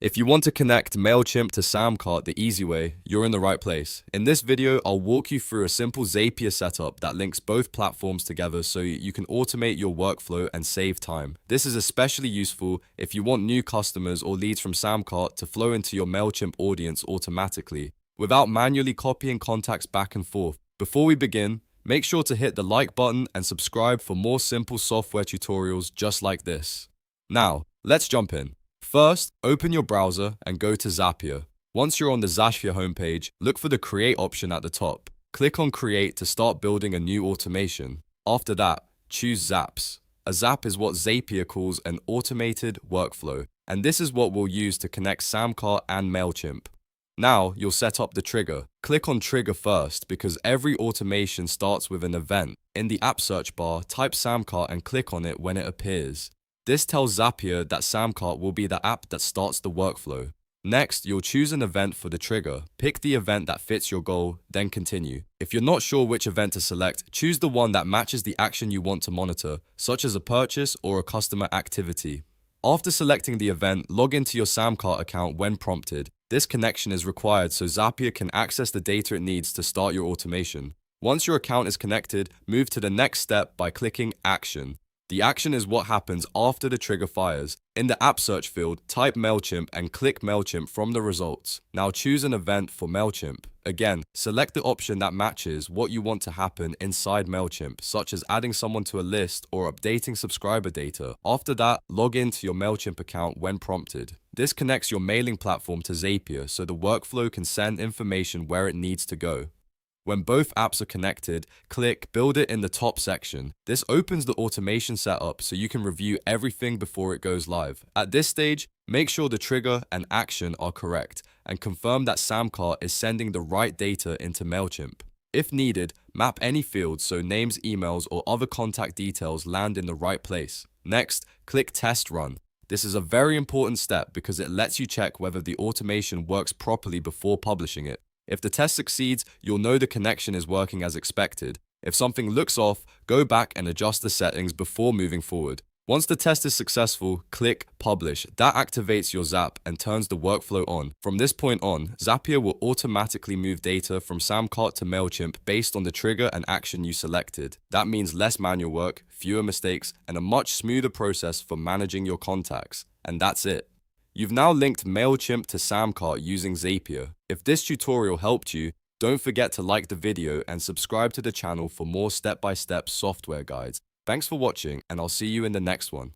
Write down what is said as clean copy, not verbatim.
If you want to connect Mailchimp to SamCart the easy way, you're in the right place. In this video, I'll walk you through a simple Zapier setup that links both platforms together so you can automate your workflow and save time. This is especially useful if you want new customers or leads from SamCart to flow into your Mailchimp audience automatically, without manually copying contacts back and forth. Before we begin, make sure to hit the like button and subscribe for more simple software tutorials just like this. Now, let's jump in. First, open your browser and go to Zapier. Once you're on the Zapier homepage, look for the Create option at the top. Click on Create to start building a new automation. After that, choose Zaps. A Zap is what Zapier calls an automated workflow, and this is what we'll use to connect SamCart and Mailchimp. Now, you'll set up the trigger. Click on Trigger first because every automation starts with an event. In the app search bar, type SamCart and click on it when it appears. This tells Zapier that SamCart will be the app that starts the workflow. Next, you'll choose an event for the trigger. Pick the event that fits your goal, then continue. If you're not sure which event to select, choose the one that matches the action you want to monitor, such as a purchase or a customer activity. After selecting the event, log into your SamCart account when prompted. This connection is required so Zapier can access the data it needs to start your automation. Once your account is connected, move to the next step by clicking Action. The action is what happens after the trigger fires. In the app search field, type Mailchimp and click Mailchimp from the results. Now choose an event for Mailchimp. Again, select the option that matches what you want to happen inside Mailchimp, such as adding someone to a list or updating subscriber data. After that, log into your Mailchimp account when prompted. This connects your mailing platform to Zapier so the workflow can send information where it needs to go. When both apps are connected, click Build It in the top section. This opens the automation setup so you can review everything before it goes live. At this stage, make sure the trigger and action are correct and confirm that SamCart is sending the right data into Mailchimp. If needed, map any fields so names, emails, or other contact details land in the right place. Next, click Test Run. This is a very important step because it lets you check whether the automation works properly before publishing it. If the test succeeds, you'll know the connection is working as expected. If something looks off, go back and adjust the settings before moving forward. Once the test is successful, click Publish. That activates your Zap and turns the workflow on. From this point on, Zapier will automatically move data from SamCart to Mailchimp based on the trigger and action you selected. That means less manual work, fewer mistakes, and a much smoother process for managing your contacts. And that's it. You've now linked Mailchimp to SamCart using Zapier. If this tutorial helped you, don't forget to like the video and subscribe to the channel for more step-by-step software guides. Thanks for watching, and I'll see you in the next one.